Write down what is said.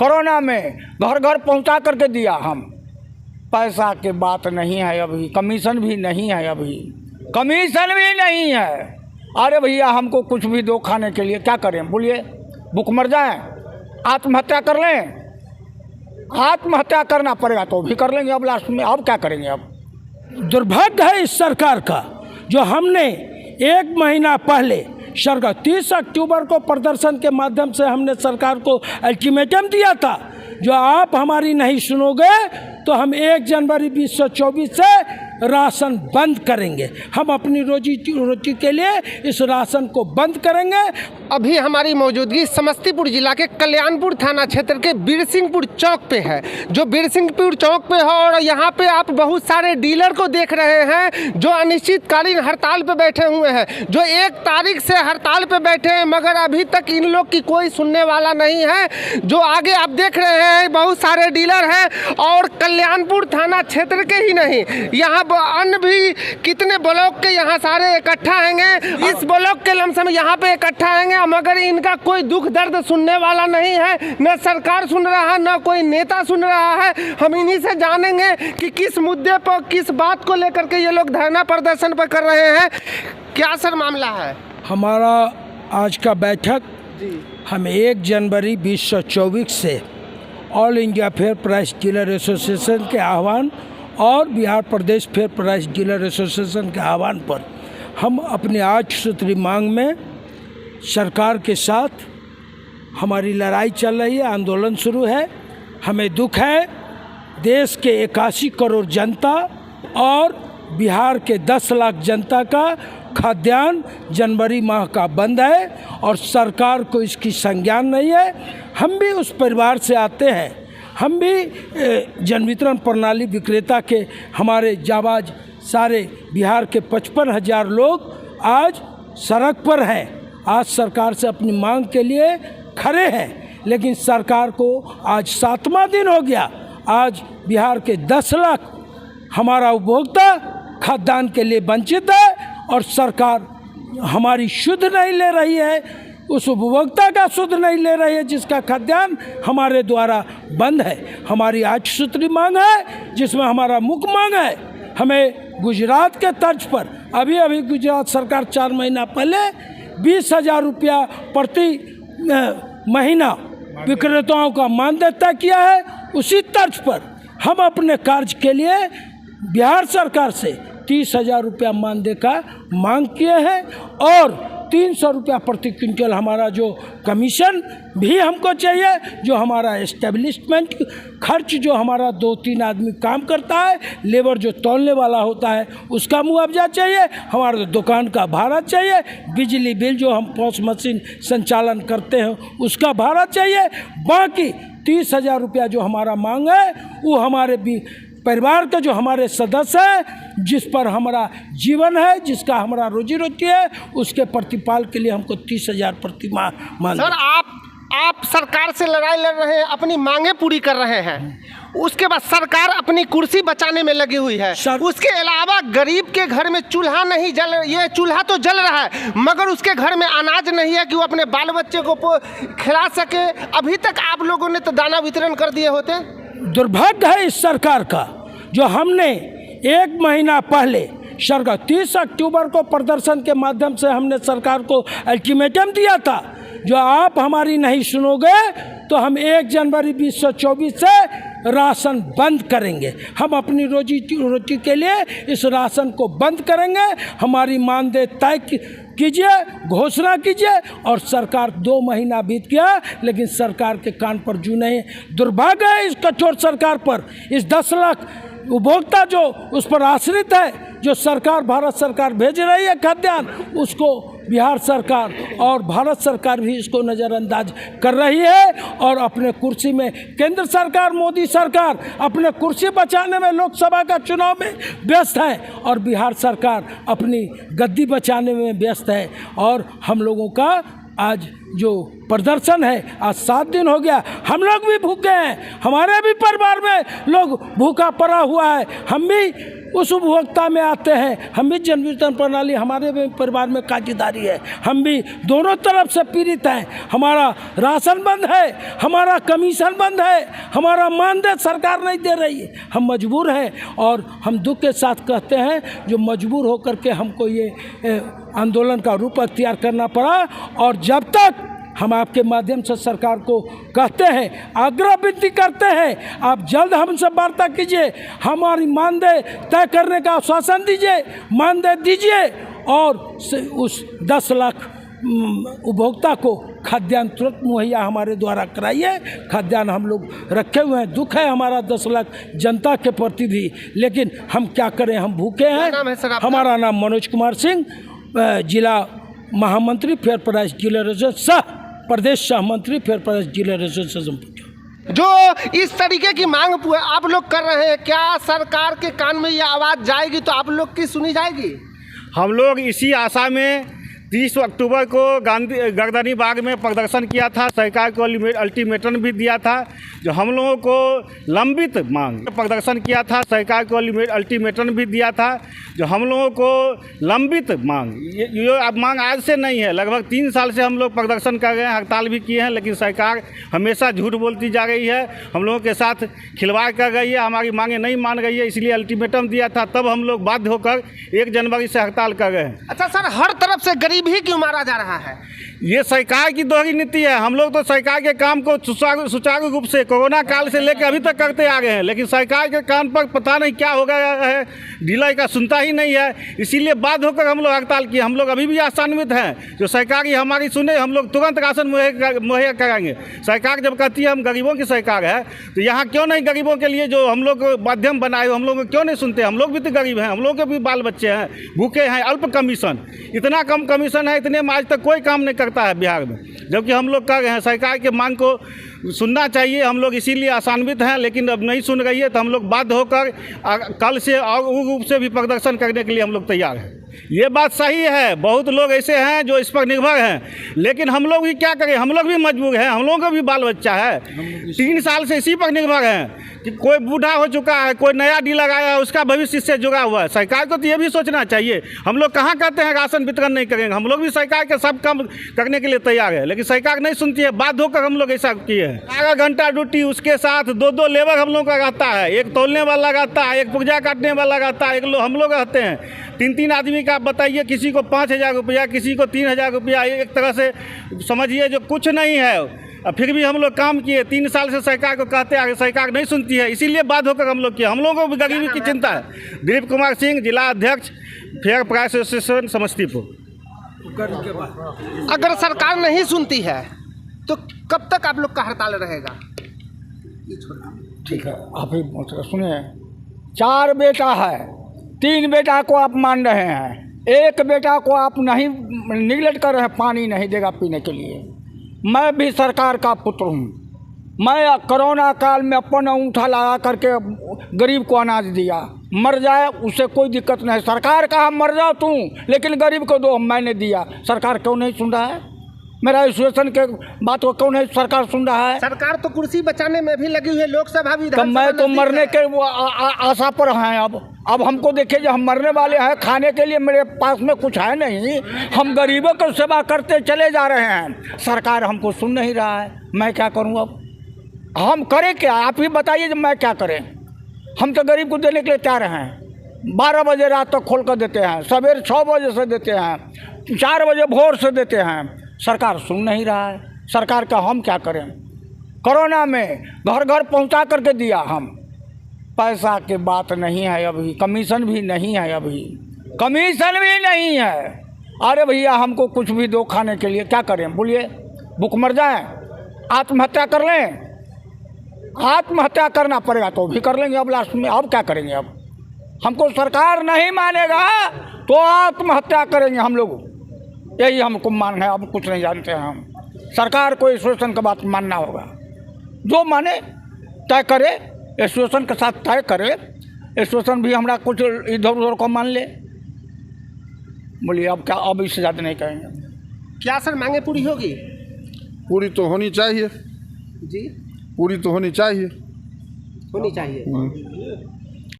Corona में घर घर पहुंचा करके दिया। हम पैसा के बात नहीं है, अभी कमीशन भी नहीं है, अभी कमीशन भी नहीं है। अरे भैया हमको कुछ भी दो खाने के लिए, क्या करें बोलिए? भूख मर जाएं, आत्महत्या कर लें? आत्महत्या करना पड़ेगा तो भी कर लेंगे अब लास्ट में। अब क्या करेंगे? अब दुर्भाग्य है इस सरकार का, जो हमने 1 महीना पहले सरकार 30 अक्टूबर को प्रदर्शन के माध्यम से हमने सरकार को अल्टीमेटम दिया था, जो आप हमारी नहीं सुनोगे तो हम 1 जनवरी 2024 से राशन बंद करेंगे। हम अपनी रोजी रोटी के लिए इस राशन को बंद करेंगे। अभी हमारी मौजूदगी समस्तीपुर जिला के कल्याणपुर थाना क्षेत्र के बीरसिंहपुर चौक पे है, जो बीरसिंहपुर चौक पे है। और यहाँ पे आप बहुत सारे डीलर को देख रहे हैं जो अनिश्चितकालीन हड़ताल पे बैठे हुए हैं, जो 1 तारीख से हड़ताल पे बैठे हैं, मगर अभी तक इन लोग की कोई सुनने वाला नहीं है। जो आगे आप देख रहे हैं बहुत सारे डीलर हैं, और कल्याणपुर थाना क्षेत्र के ही नहीं, यहाँ अन्य भी कितने ब्लॉक के यहाँ सारे इकट्ठा हैंगे। इस ब्लॉक के लमसम यहाँ पे इकट्ठा हैंगे, मगर इनका कोई दुख दर्द सुनने वाला नहीं है। न सरकार सुन रहा है, न कोई नेता सुन रहा है। हम इन्हीं से जानेंगे कि किस मुद्दे पर, किस बात को लेकर के ये लोग धरना प्रदर्शन पर कर रहे हैं। क्या सर मामला है? हमारा आज का बैठक हम 1 जनवरी 2024 से all India fair price dealer association के आह्वान और बिहार प्रदेश फेयर प्राइस डीलर एसोसिएशन के आह्वान पर हम अपनी 8 सूत्री मांग में सरकार के साथ हमारी लड़ाई चल रही है, आंदोलन शुरू है। हमें दुख है देश के 81 करोड़ जनता और बिहार के 10 लाख जनता का खाद्यान्न जनवरी माह का बंद है और सरकार को इसकी संज्ञान नहीं है। हम भी उस परिवार से आते हैं, हम भी जन वितरण प्रणाली विक्रेता के हमारे जाबाज सारे बिहार के 55,000 लोग आज सड़क पर हैं। आज सरकार से अपनी मांग के लिए खड़े हैं, लेकिन सरकार को आज 7वां दिन हो गया। आज बिहार के 10 लाख हमारा उपभोक्ता खाद्यान्न के लिए वंचित है और सरकार हमारी शुद्ध नहीं ले रही है, उस उपभोक्ता का शुद्ध नहीं ले रही है जिसका खाद्यान्न हमारे द्वारा बंद है। हमारी 8 सूत्री मांग है, जिसमें हमारा मुख्य मांग है हमें गुजरात के तर्ज पर अभी गुजरात सरकार 4 महीना पहले 20,000 रुपया प्रति महीना विक्रेताओं का मानदेय तय किया है। उसी तर्ज पर हम अपने कार्य के लिए बिहार सरकार से 30,000 रुपया मानदेय का मांग किए हैं और 300 रुपया प्रति क्विंटल हमारा जो कमीशन भी हमको चाहिए, जो हमारा एस्टेब्लिशमेंट खर्च जो हमारा 2-3 आदमी काम करता है, लेबर जो तौलने वाला होता है उसका मुआवजा चाहिए, हमारा दुकान का भाड़ा चाहिए, बिजली बिल जो हम पॉस मशीन संचालन करते हैं उसका भाड़ा चाहिए। बाकी 30,000 रुपया जो हमारा मांग है वो हमारे भी परिवार के जो हमारे सदस्य हैं, जिस पर हमारा जीवन है, जिसका हमारा रोजी रोटी है, उसके प्रतिपाल के लिए हमको 30,000 प्रति माह मान। सर आप सरकार से लड़ाई लड़ रहे हैं, अपनी मांगे पूरी कर रहे हैं, उसके बाद सरकार अपनी कुर्सी बचाने में लगी हुई है। उसके अलावा गरीब के घर में चूल्हा नहीं जल, ये चूल्हा तो जल रहा है मगर उसके घर में अनाज नहीं है कि वो अपने बाल बच्चे को खिला सके। अभी तक आप लोगों ने तो दाना वितरण कर दिए होते। दुर्भाग्य है इस सरकार का, जो हमने 1 महीना पहले सरकार 30 अक्टूबर को प्रदर्शन के माध्यम से हमने सरकार को अल्टीमेटम दिया था, जो आप हमारी नहीं सुनोगे तो हम 1 जनवरी 2024 से राशन बंद करेंगे। हम अपनी रोजी रोटी के लिए इस राशन को बंद करेंगे। हमारी मानदेय तय कीजिए, घोषणा कीजिए। और सरकार 2 महीना बीत गया लेकिन सरकार के कान पर जू नहीं। दुर्भाग्य है इस कठोर सरकार पर, इस 10 लाख उपभोक्ता जो उस पर आश्रित है, जो सरकार भारत सरकार भेज रही है खाद्यान्न, उसको बिहार सरकार और भारत सरकार भी इसको नज़रअंदाज कर रही है और अपने कुर्सी में केंद्र सरकार मोदी सरकार अपने कुर्सी बचाने में लोकसभा का चुनाव में व्यस्त है और बिहार सरकार अपनी गद्दी बचाने में व्यस्त है। और हम लोगों का आज जो प्रदर्शन है, आज 7 दिन हो गया, हम लोग भी भूखे हैं, हमारे भी परिवार में लोग भूखा पड़ा हुआ है। हम भी उस उपभोक्ता में आते हैं। हम भी जन वितरण प्रणाली, हमारे भी परिवार में काजीदारी है, हम भी दोनों तरफ से पीड़ित हैं। हमारा राशन बंद है, हमारा कमीशन बंद है, हमारा मानदेय सरकार नहीं दे रही है। हम मजबूर हैं और हम दुख के साथ कहते हैं जो मजबूर होकर के हमको ये आंदोलन का रूप अख्तियार करना पड़ा। और जब तक हम आपके माध्यम से सरकार को कहते हैं, आग्रह विनती करते हैं, आप जल्द हमसे वार्ता कीजिए, हमारी मानदेय तय करने का आश्वासन दीजिए, मानदेय दीजिए और उस 10 लाख उपभोक्ता को खाद्यान्न तुरंत मुहैया हमारे द्वारा कराइए। खाद्यान्न हम लोग रखे हुए हैं, दुख है हमारा 10 लाख जनता के प्रति भी, लेकिन हम क्या करें, हम भूखे हैं। नाम है सर आपका? हमारा नाम मनोज कुमार सिंह, जिला महामंत्री फेयर प्राइस डीलर एसोसिएशन, प्रदेश सहमंत्री फेयर प्राइस डीलर एसोसिएशन। जो इस तरीके की मांग आप लोग कर रहे हैं, क्या सरकार के कान में ये आवाज़ जाएगी तो आप लोग की सुनी जाएगी? हम लोग इसी आशा में 30 अक्टूबर को गर्दनी बाग में प्रदर्शन किया था, सरकार को अल्टीमेटम भी दिया था। जो हम लोगों को लंबित मांग प्रदर्शन किया था, सरकार को अल्टीमेटम भी दिया था। जो हम लोगों को लंबित मांग, ये अब मांग आज से नहीं है, लगभग 3 साल से हम लोग प्रदर्शन कर रहे हैं, हड़ताल भी किए हैं, लेकिन सरकार हमेशा झूठ बोलती जा रही है, हम लोगों के साथ खिलवाड़ कर रही है, हमारी मांगें नहीं मान रही है। इसलिए अल्टीमेटम दिया था, तब हम लोग बाध्य होकर 1 जनवरी से हड़ताल कर रहे हैं। अच्छा सर, हर तरफ से गरीब ही क्यों मारा जा रहा है? ये सरकार की दोहरी नीति है। हम लोग तो सरकार के काम को सुचारू रूप से कोरोना काल से लेकर अभी तक करते आ गए हैं, लेकिन सरकार के कान पर पता नहीं क्या हो गया है, ढिलाई का सुनता ही नहीं है। इसीलिए बाध्य होकर हम लोग हड़ताल किए। हम लोग अभी भी आशान्वित हैं, जो सरकार ही हमारी सुने, हम लोग तुरंत राशन मुहैया कराएंगे। सरकार जब कहती है हम गरीबों की सरकार है, तो यहाँ क्यों नहीं गरीबों के लिए जो हम लोग माध्यम बनाए हम लोग क्यों नहीं सुनते? हम लोग भी तो गरीब हैं, हम लोग के भी बाल बच्चे हैं, भूखे हैं। अल्प कमीशन, इतना कम कमीशन है, इतने में आज तक कोई काम नहीं करता है बिहार में, जबकि हम लोग कर रहे हैं। सरकार के मांग को सुनना चाहिए, हम लोग इसीलिए आशान्वित हैं, लेकिन अब नहीं सुन रही है, तो हम लोग बाध्य होकर कल से और रूप से भी प्रदर्शन करने के लिए हम लोग तैयार हैं। ये बात सही है, बहुत लोग ऐसे हैं जो इस पर निर्भर हैं, लेकिन हम लोग भी क्या करें, हम लोग भी मजबूर हैं, हम लोगों का भी बाल बच्चा है। 3 साल से इसी पर निर्भर हैं कि कोई बूढ़ा हो चुका है, कोई नया डीलर आया है, उसका भविष्य इससे जुड़ा हुआ है। सरकार को तो ये भी सोचना चाहिए। हम लोग कहाँ कहते हैं राशन वितरण नहीं करेंगे, हम लोग भी सरकार के सब काम करने के लिए तैयार है, लेकिन सरकार नहीं सुनती है। बाध्य होकर हम लोग ऐसा किए हैं। 12 घंटा ड्यूटी, उसके साथ 2 लेबर हम लोग का रहता है, एक तोलने वाला रहता है, एक पुर्जा काटने वाला रहता है, हम लोग रहते हैं 3 आदमी का। बताइए, किसी को 5,000 रुपया, किसी को 3,000 रुपया, एक तरह से समझिए जो कुछ नहीं है। फिर भी हम लोग काम किए। 3 साल से सरकार को कहते हैं, सरकार नहीं सुनती है, इसीलिए बाध्य होकर हम लोग किए। हम लोगों को भी गरीबी की चिंता है। दिलीप कुमार सिंह, जिला अध्यक्ष फेयर प्राइस एसोसिएशन समस्तीपुर। अगर सरकार नहीं सुनती है तो कब तक आप लोग का हड़ताल रहेगा? ठीक है, आप ही सुनिए। 4 बेटा है, 3 बेटा को आप मान रहे हैं, 1 बेटा को आप नहीं निगलेक्ट कर रहे हैं, पानी नहीं देगा पीने के लिए। मैं भी सरकार का पुत्र हूँ। मैं कोरोना काल में अपना अंगूठा लगा करके गरीब को अनाज दिया, मर जाए उससे कोई दिक्कत नहीं। सरकार कहा मर जाओ तू, लेकिन गरीब को दो, मैंने दिया। सरकार क्यों नहीं सुन रहा है? मेरा एसोसिएशन के बात को क्यों नहीं सरकार सुन रहा है? सरकार तो कुर्सी बचाने में भी लगी हुई है, लोकसभा भी। तो मैं तो मरने के वो आशा पर हैं। अब हमको देखिए, जो हम मरने वाले हैं, खाने के लिए मेरे पास में कुछ है नहीं, हम गरीबों की सेवा करते चले जा रहे हैं। सरकार हमको सुन नहीं रहा है, मैं क्या करूं? अब हम करें क्या? आप ही बताइए, जब मैं क्या करें? हम तो गरीब को देने के लिए तैयार हैं। 12 बजे रात तक खोल कर देते हैं, सवेरे 6 बजे से देते हैं, 4 बजे भोर से देते हैं। सरकार सुन नहीं रहा है। सरकार का हम क्या करें? कोरोना में घर घर पहुंचा करके दिया हम। पैसा की बात नहीं है अभी, कमीशन भी नहीं है अभी, कमीशन भी नहीं है। अरे भैया, हमको कुछ भी दो खाने के लिए, क्या करें बोलिए? भूख मर जाए? आत्महत्या कर लें? आत्महत्या करना पड़ेगा तो भी कर लेंगे अब लास्ट में। अब क्या करेंगे? अब हमको सरकार नहीं मानेगा तो आत्महत्या करेंगे हम लोग, यही हमको मान है। अब कुछ नहीं जानते हैं हम। सरकार को एसोसिएशन का बात मानना होगा, जो माने तय करे, एसोसिएशन के साथ तय करे। एसोसिएशन भी हमारा कुछ इधर उधर को मान ले। बोलिए अब क्या? अब इससे ज़्यादा नहीं कहेंगे। क्या सर मांगे पूरी होगी? पूरी तो होनी चाहिए जी, पूरी तो होनी चाहिए। होनी चाहिए।